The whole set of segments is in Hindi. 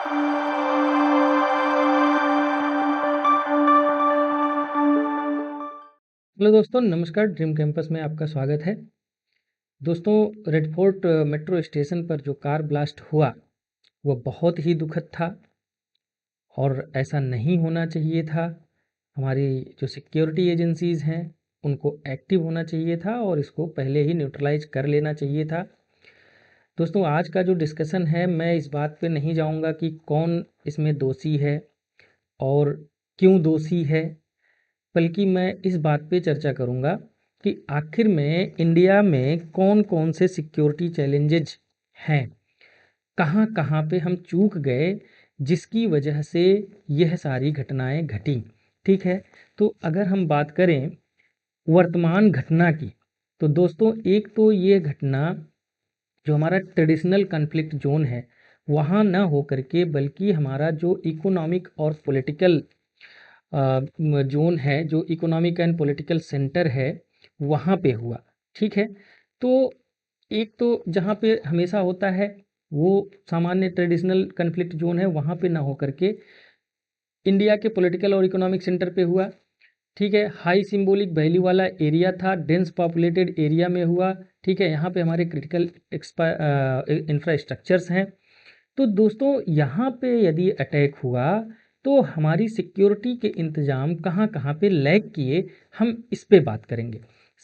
हेलो दोस्तों, नमस्कार। ड्रीम कैंपस में आपका स्वागत है। दोस्तों, रेड फोर्ट मेट्रो स्टेशन पर जो कार ब्लास्ट हुआ वो बहुत ही दुखद था और ऐसा नहीं होना चाहिए था। हमारी जो सिक्योरिटी एजेंसीज़ हैं उनको एक्टिव होना चाहिए था और इसको पहले ही न्यूट्रलाइज कर लेना चाहिए था। दोस्तों, आज का जो डिस्कशन है, मैं इस बात पे नहीं जाऊंगा कि कौन इसमें दोषी है और क्यों दोषी है, बल्कि मैं इस बात पे चर्चा करूंगा कि आखिर में इंडिया में कौन कौन से सिक्योरिटी चैलेंजेज हैं, कहाँ कहाँ पे हम चूक गए जिसकी वजह से यह सारी घटनाएं घटी। ठीक है, तो अगर हम बात करें वर्तमान घटना की, तो दोस्तों एक तो ये घटना जो हमारा ट्रेडिशनल कॉन्फ्लिक्ट जोन है वहाँ ना हो करके, बल्कि हमारा जो इकोनॉमिक और पॉलिटिकल जोन है, जो इकोनॉमिक एंड पॉलिटिकल सेंटर है, वहाँ पे हुआ। ठीक है, तो एक तो जहाँ पे हमेशा होता है वो सामान्य ट्रेडिशनल कन्फ्लिक्ट जोन है, वहाँ पे ना हो करके इंडिया के पॉलिटिकल और इकोनॉमिक सेंटर पे हुआ। ठीक है, हाई सिंबॉलिक वैल्यू वाला एरिया था, डेंस पॉपुलेटेड एरिया में हुआ। ठीक है, यहाँ पे हमारे क्रिटिकल इंफ्रास्ट्रक्चर्स हैं। तो दोस्तों यहाँ पे यदि अटैक हुआ तो हमारी सिक्योरिटी के इंतज़ाम कहाँ कहाँ पे लैग किए, हम इस पे बात करेंगे।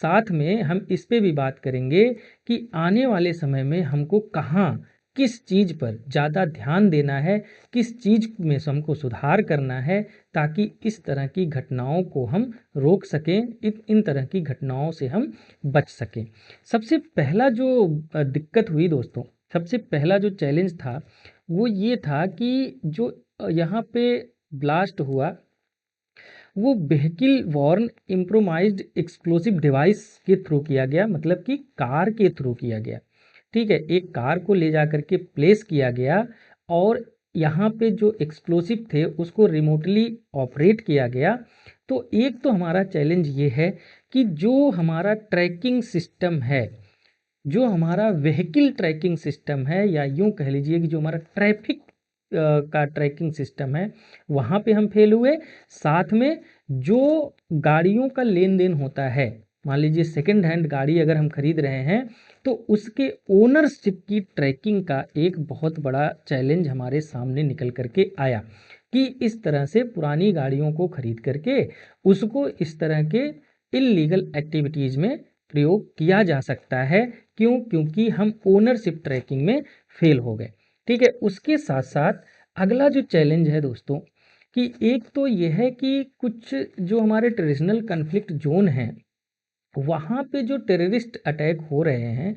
साथ में हम इस पे भी बात करेंगे कि आने वाले समय में हमको कहाँ किस चीज़ पर ज़्यादा ध्यान देना है, किस चीज़ में हमको सुधार करना है, ताकि इस तरह की घटनाओं को हम रोक सकें, इन तरह की घटनाओं से हम बच सकें। सबसे पहला जो दिक्कत हुई दोस्तों, सबसे पहला जो चैलेंज था वो ये था कि जो यहाँ पे ब्लास्ट हुआ वो व्हीकल वॉर्न इम्प्रोमाइज्ड एक्सप्लोसिव डिवाइस के थ्रू किया गया, मतलब कि कार के थ्रू किया गया। ठीक है, एक कार को ले जा करके प्लेस किया गया और यहाँ पे जो एक्सप्लोसिव थे उसको रिमोटली ऑपरेट किया गया। तो एक तो हमारा चैलेंज ये है कि जो हमारा ट्रैकिंग सिस्टम है, जो हमारा व्हीकल ट्रैकिंग सिस्टम है, या यूं कह लीजिए कि जो हमारा ट्रैफिक का ट्रैकिंग सिस्टम है, वहाँ पे हम फेल हुए। साथ में जो गाड़ियों का लेन देन होता है, मान लीजिए सेकंड हैंड गाड़ी अगर हम खरीद रहे हैं तो उसके ओनरशिप की ट्रैकिंग का एक बहुत बड़ा चैलेंज हमारे सामने निकल करके आया कि इस तरह से पुरानी गाड़ियों को खरीद करके उसको इस तरह के इलीगल एक्टिविटीज़ में प्रयोग किया जा सकता है। क्यों? क्योंकि हम ओनरशिप ट्रैकिंग में फेल हो गए। ठीक है, उसके साथ साथ अगला जो चैलेंज है दोस्तों, कि एक तो यह है कि कुछ जो हमारे ट्रेडिशनल कन्फ्लिक्ट जोन हैं वहाँ पे जो टेररिस्ट अटैक हो रहे हैं,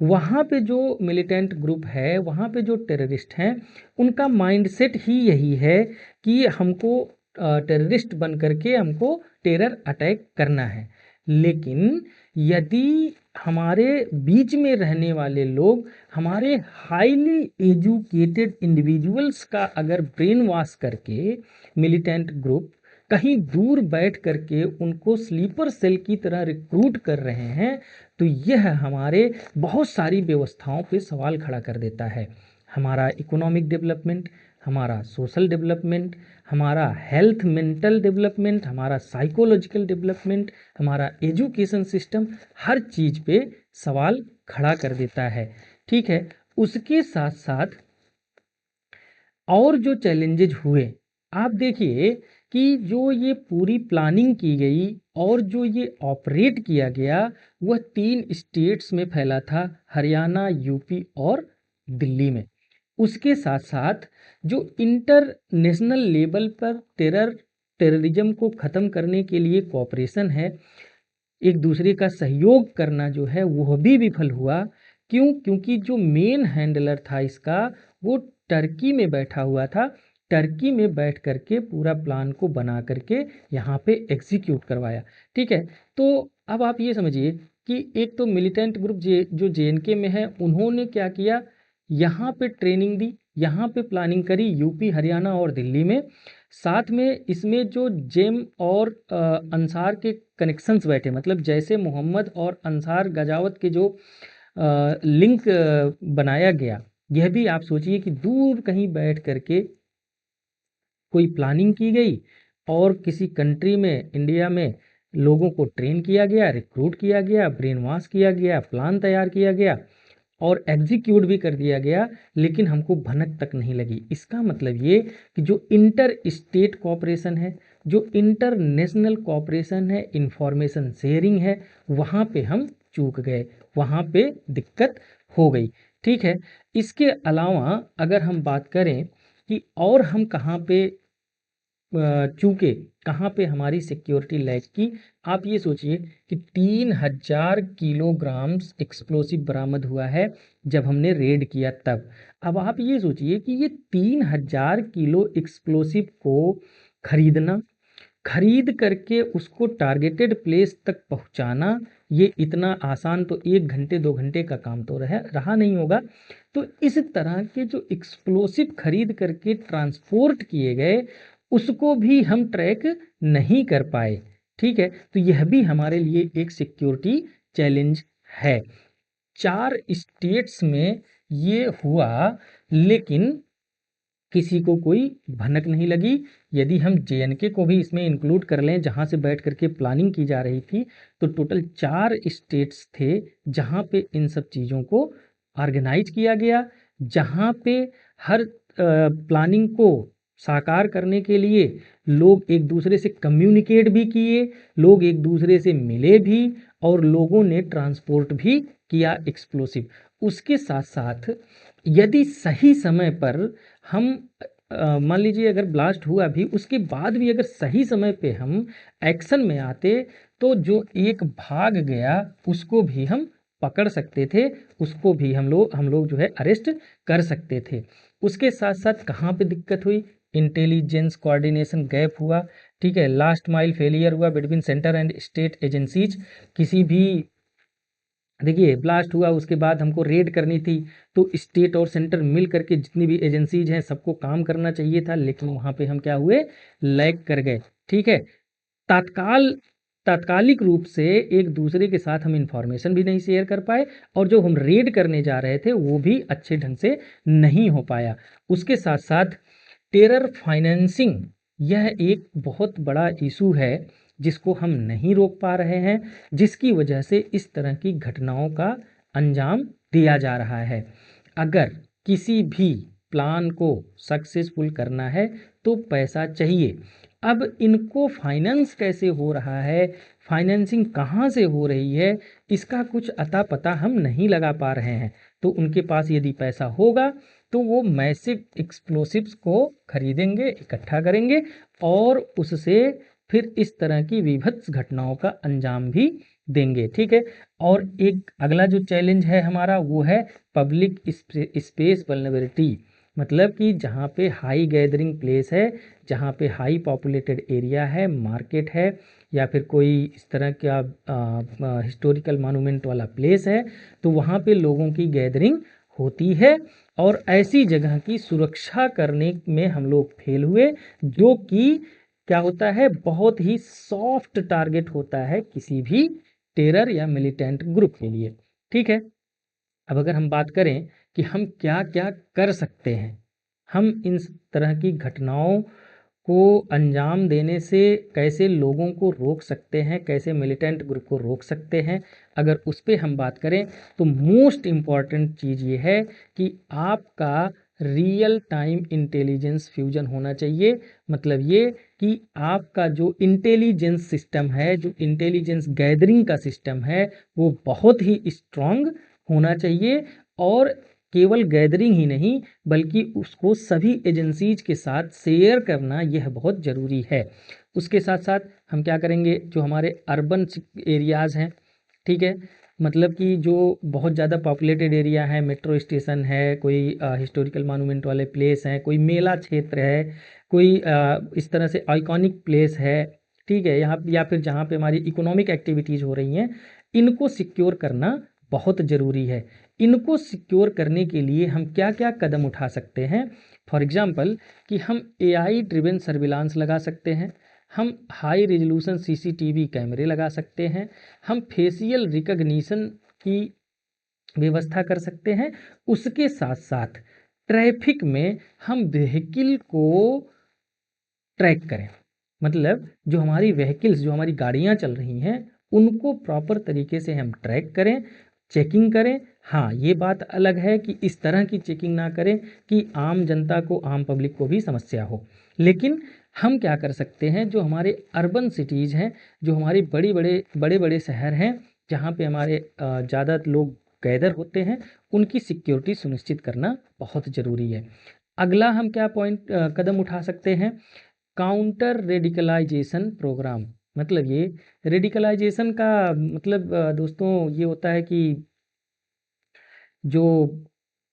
वहाँ पे जो मिलिटेंट ग्रुप है, वहाँ पे जो टेररिस्ट हैं, उनका माइंडसेट ही यही है कि हमको टेररिस्ट बन करके हमको टेरर अटैक करना है। लेकिन यदि हमारे बीच में रहने वाले लोग, हमारे हाईली एजुकेटेड इंडिविजुअल्स का अगर ब्रेन वॉश करके मिलिटेंट ग्रुप कहीं दूर बैठ करके उनको स्लीपर सेल की तरह रिक्रूट कर रहे हैं, तो यह हमारे बहुत सारी व्यवस्थाओं पे सवाल खड़ा कर देता है। हमारा इकोनॉमिक डेवलपमेंट, हमारा सोशल डेवलपमेंट, हमारा हेल्थ मेंटल डेवलपमेंट, हमारा साइकोलॉजिकल डेवलपमेंट, हमारा एजुकेशन सिस्टम, हर चीज़ पे सवाल खड़ा कर देता है। ठीक है, उसके साथ साथ और जो चैलेंजेज हुए, आप देखिए कि जो ये पूरी प्लानिंग की गई और जो ये ऑपरेट किया गया वह 3 स्टेट्स में फैला था, हरियाणा, यूपी और दिल्ली में। उसके साथ साथ जो इंटरनेशनल लेवल पर टेररिज्म को ख़त्म करने के लिए कोऑपरेशन है, एक दूसरे का सहयोग करना जो है वह भी विफल हुआ। क्यों? क्योंकि जो मेन हैंडलर था इसका वो टर्की में बैठा हुआ था। टर्की में बैठ करके पूरा प्लान को बना करके यहाँ पे एग्जीक्यूट करवाया। ठीक है, तो अब आप ये समझिए कि एक तो मिलिटेंट ग्रुप जो जेएनके में है, उन्होंने क्या किया, यहाँ पे ट्रेनिंग दी, यहाँ पे प्लानिंग करी यूपी, हरियाणा और दिल्ली में। साथ में इसमें जो जेम और अंसार के कनेक्शंस बैठे, मतलब जैसे मोहम्मद और अंसार गजावत के जो लिंक बनाया गया, यह भी आप सोचिए कि दूर कहीं बैठ करके कोई प्लानिंग की गई और किसी कंट्री में, इंडिया में लोगों को ट्रेन किया गया, रिक्रूट किया गया, ब्रेन वॉश किया गया, प्लान तैयार किया गया और एग्जीक्यूट भी कर दिया गया, लेकिन हमको भनक तक नहीं लगी। इसका मतलब ये कि जो इंटर स्टेट कॉपरेशन है, जो इंटरनेशनल कॉपरेशन है, इंफॉर्मेशन शेयरिंग है, वहाँ पे हम चूक गए, वहाँ पे दिक्कत हो गई। ठीक है, इसके अलावा अगर हम बात करें कि और हम कहाँ पे चूके, कहाँ पे हमारी सिक्योरिटी लैग की, आप ये सोचिए कि 3000 किलोग्राम्स एक्सप्लोसिव बरामद हुआ है जब हमने रेड किया तब। अब आप ये सोचिए कि ये 3000 किलो एक्सप्लोसिव को खरीदना, खरीद करके उसको टारगेटेड प्लेस तक पहुंचाना, ये इतना आसान तो 1 घंटे 2 घंटे का काम तो रहा नहीं होगा। तो इस तरह के जो एक्सप्लोसिव खरीद करके ट्रांसपोर्ट किए गए, उसको भी हम ट्रैक नहीं कर पाए। ठीक है, तो यह भी हमारे लिए एक सिक्योरिटी चैलेंज है। 4 स्टेट्स में ये हुआ, लेकिन किसी को कोई भनक नहीं लगी। यदि हम JNK को भी इसमें इंक्लूड कर लें, जहाँ से बैठ करके प्लानिंग की जा रही थी, तो टोटल 4 स्टेट्स थे जहाँ पे इन सब चीज़ों को ऑर्गेनाइज किया गया, जहाँ पे हर प्लानिंग को साकार करने के लिए लोग एक दूसरे से कम्युनिकेट भी किए, लोग एक दूसरे से मिले भी और लोगों ने ट्रांसपोर्ट भी किया एक्सप्लोसिव। उसके साथ साथ यदि सही समय पर हम मान लीजिए अगर ब्लास्ट हुआ भी, उसके बाद भी अगर सही समय पे हम एक्शन में आते, तो जो एक भाग गया उसको भी हम पकड़ सकते थे, उसको भी हम लोग जो है अरेस्ट कर सकते थे। उसके साथ साथ कहाँ पे दिक्कत हुई, इंटेलिजेंस कोऑर्डिनेशन गैप हुआ। ठीक है, लास्ट माइल फेलियर हुआ between centre and state agencies. किसी भी, देखिए ब्लास्ट हुआ उसके बाद हमको रेड करनी थी, तो स्टेट और सेंटर मिल करके जितनी भी एजेंसीज हैं सबको काम करना चाहिए था, लेकिन वहाँ पे हम क्या हुए, लैग कर गए। ठीक है, तात्कालिक रूप से एक दूसरे के साथ हम इंफॉर्मेशन भी नहीं शेयर कर पाए, और जो हम रेड करने जा रहे थे वो भी अच्छे ढंग से नहीं हो पाया। उसके साथ साथ टेरर फाइनेंसिंग, यह एक बहुत बड़ा इशू है जिसको हम नहीं रोक पा रहे हैं, जिसकी वजह से इस तरह की घटनाओं का अंजाम दिया जा रहा है। अगर किसी भी प्लान को सक्सेसफुल करना है तो पैसा चाहिए। अब इनको फाइनेंस कैसे हो रहा है, फाइनेंसिंग कहाँ से हो रही है, इसका कुछ अता पता हम नहीं लगा पा रहे हैं। तो उनके पास यदि पैसा होगा तो वो मैसिव एक्सप्लोसिव्स को खरीदेंगे, इकट्ठा करेंगे और उससे फिर इस तरह की विभत्स घटनाओं का अंजाम भी देंगे। ठीक है, और एक अगला जो चैलेंज है हमारा वो है पब्लिक स्पेस वल्नरेबिलिटी। मतलब कि जहाँ पे हाई गैदरिंग प्लेस है, जहाँ पे हाई पॉपुलेटेड एरिया है, मार्केट है, या फिर कोई इस तरह का हिस्टोरिकल मॉन्यूमेंट वाला प्लेस है, तो वहाँ पे लोगों की गैदरिंग होती है। और ऐसी जगह की सुरक्षा करने में हम लोग फेल हुए, जो कि क्या होता है, बहुत ही सॉफ्ट टारगेट होता है किसी भी टेरर या मिलिटेंट ग्रुप के लिए। ठीक है, अब अगर हम बात करें कि हम क्या क्या कर सकते हैं, हम इन तरह की घटनाओं को अंजाम देने से कैसे लोगों को रोक सकते हैं, कैसे मिलिटेंट ग्रुप को रोक सकते हैं, अगर उस पर हम बात करें तो मोस्ट इम्पॉर्टेंट चीज़ ये है कि आपका रियल टाइम इंटेलिजेंस फ्यूजन होना चाहिए। मतलब ये कि आपका जो इंटेलिजेंस सिस्टम है, जो इंटेलिजेंस गैदरिंग का सिस्टम है, वो बहुत ही स्ट्रांग होना चाहिए। और केवल गैदरिंग ही नहीं, बल्कि उसको सभी एजेंसीज के साथ शेयर करना यह बहुत ज़रूरी है। उसके साथ साथ हम क्या करेंगे, जो हमारे अर्बन एरियाज़ हैं, ठीक है, मतलब कि जो बहुत ज़्यादा पॉपुलेटेड एरिया है, मेट्रो स्टेशन है, कोई हिस्टोरिकल मॉन्यूमेंट वाले प्लेस हैं, कोई मेला क्षेत्र है, कोई इस तरह से आइकॉनिक प्लेस है, ठीक है, यहाँ या फिर जहाँ पे हमारी इकोनॉमिक एक्टिविटीज़ हो रही हैं, इनको सिक्योर करना बहुत ज़रूरी है। इनको सिक्योर करने के लिए हम क्या क्या कदम उठा सकते हैं, फॉर एग्जांपल कि हम AI ड्रिवन सर्विलांस लगा सकते हैं, हम हाई रेजोल्यूशन CCTV कैमरे लगा सकते हैं, हम फेशियल रिकग्निशन की व्यवस्था कर सकते हैं। उसके साथ साथ ट्रैफिक में हम व्हीकल को ट्रैक करें, मतलब जो हमारी व्हीकल्स, जो हमारी गाड़ियाँ चल रही हैं, उनको प्रॉपर तरीके से हम ट्रैक करें, चेकिंग करें। हाँ, ये बात अलग है कि इस तरह की चेकिंग ना करें कि आम जनता को, आम पब्लिक को भी समस्या हो। लेकिन हम क्या कर सकते हैं, जो हमारे अर्बन सिटीज़ हैं, जो हमारी बड़े बड़े शहर हैं, जहाँ पे हमारे ज़्यादा लोग गैदर होते हैं, उनकी सिक्योरिटी सुनिश्चित करना बहुत ज़रूरी है। अगला हम क्या कदम उठा सकते हैं, काउंटर रेडिकलाइजेशन प्रोग्राम। मतलब ये रेडिकलाइजेशन का मतलब दोस्तों ये होता है कि जो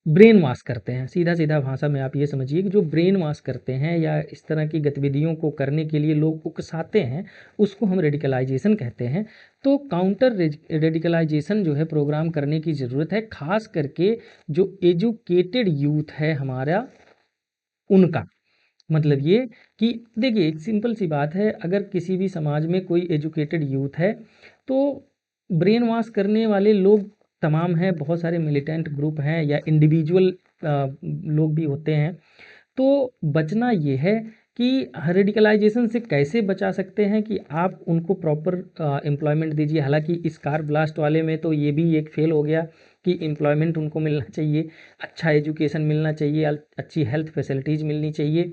ब्रेन वॉश करते हैं, सीधा सीधा भाषा में आप ये समझिए कि जो ब्रेन वॉश करते हैं या इस तरह की गतिविधियों को करने के लिए लोग उकसाते हैं, उसको हम रेडिकलाइजेशन कहते हैं। तो काउंटर रेडिकलाइजेशन जो है प्रोग्राम करने की ज़रूरत है, खास करके जो एजुकेटेड यूथ है हमारा, उनका। मतलब ये कि देखिए, एक सिंपल सी बात है, अगर किसी भी समाज में कोई एजुकेटेड यूथ है तो ब्रेन वॉश करने वाले लोग तमाम हैं, बहुत सारे मिलिटेंट ग्रुप हैं या इंडिविजुअल लोग भी होते हैं। तो बचना ये है कि रेडिकलाइजेशन से कैसे बचा सकते हैं कि आप उनको प्रॉपर एम्प्लॉयमेंट दीजिए। हालांकि इस कार ब्लास्ट वाले में तो ये भी एक फेल हो गया कि एम्प्लॉयमेंट उनको मिलना चाहिए, अच्छा एजुकेशन मिलना चाहिए, अच्छी हेल्थ फैसिलिटीज़ मिलनी चाहिए।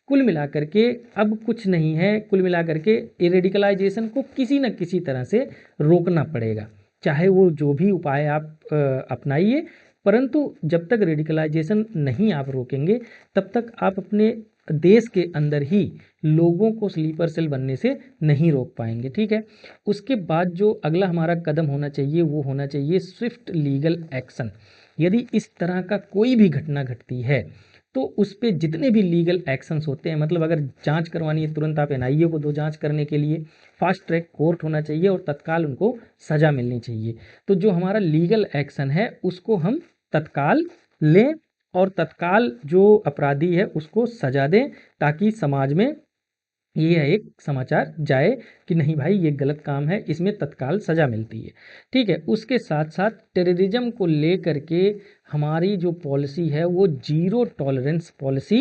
कुल मिलाकर के अब कुछ नहीं है, कुल मिलाकर के रेडिकलाइजेशन को किसी न किसी तरह से रोकना पड़ेगा, चाहे वो जो भी उपाय आप अपनाइए। परंतु जब तक रेडिकलाइजेशन नहीं आप रोकेंगे, तब तक आप अपने देश के अंदर ही लोगों को स्लीपर सेल बनने से नहीं रोक पाएंगे। ठीक है। उसके बाद जो अगला हमारा कदम होना चाहिए, वो होना चाहिए स्विफ्ट लीगल एक्शन। यदि इस तरह का कोई भी घटना घटती है तो उस पे जितने भी लीगल एक्शंस होते हैं, मतलब अगर जांच करवानी है, तुरंत आप एनआईए को दो जांच करने के लिए, फास्ट ट्रैक कोर्ट होना चाहिए और तत्काल उनको सज़ा मिलनी चाहिए। तो जो हमारा लीगल एक्शन है उसको हम तत्काल लें और तत्काल जो अपराधी है उसको सजा दें, ताकि समाज में ये एक समाचार जाए कि नहीं भाई, ये गलत काम है, इसमें तत्काल सजा मिलती है। ठीक है। उसके साथ साथ टेररिज्म को लेकर के हमारी जो पॉलिसी है वो जीरो टॉलरेंस पॉलिसी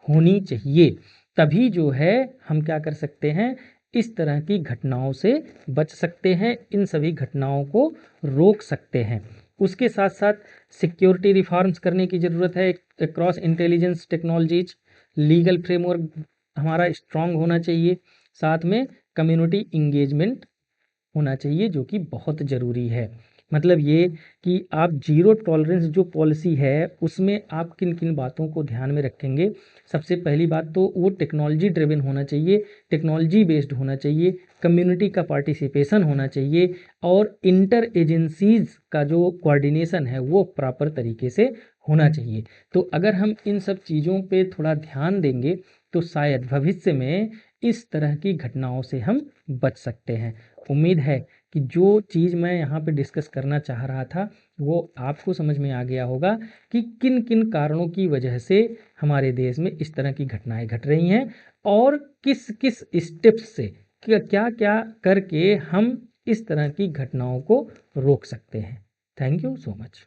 होनी चाहिए। तभी जो है हम क्या कर सकते हैं, इस तरह की घटनाओं से बच सकते हैं, इन सभी घटनाओं को रोक सकते हैं। उसके साथ साथ सिक्योरिटी रिफॉर्म्स करने की ज़रूरत है। Cross intelligence technologies, legal framework हमारा स्ट्रांग होना चाहिए, साथ में कम्युनिटी इंगेजमेंट होना चाहिए, जो कि बहुत ज़रूरी है। मतलब ये कि आप जीरो टॉलरेंस जो पॉलिसी है उसमें आप किन किन बातों को ध्यान में रखेंगे। सबसे पहली बात तो वो टेक्नोलॉजी ड्रिवन होना चाहिए, टेक्नोलॉजी बेस्ड होना चाहिए, कम्युनिटी का पार्टिसिपेशन होना चाहिए और इंटर एजेंसीज का जो कोऑर्डिनेशन है वो प्रॉपर तरीके से होना चाहिए। तो अगर हम इन सब चीज़ों पे थोड़ा ध्यान देंगे तो शायद भविष्य में इस तरह की घटनाओं से हम बच सकते हैं। उम्मीद है कि जो चीज़ मैं यहाँ पे डिस्कस करना चाह रहा था वो आपको समझ में आ गया होगा कि किन किन कारणों की वजह से हमारे देश में इस तरह की घटनाएं घट रही हैं और किस किस स्टेप्स से, क्या क्या करके हम इस तरह की घटनाओं को रोक सकते हैं। Thank you so much.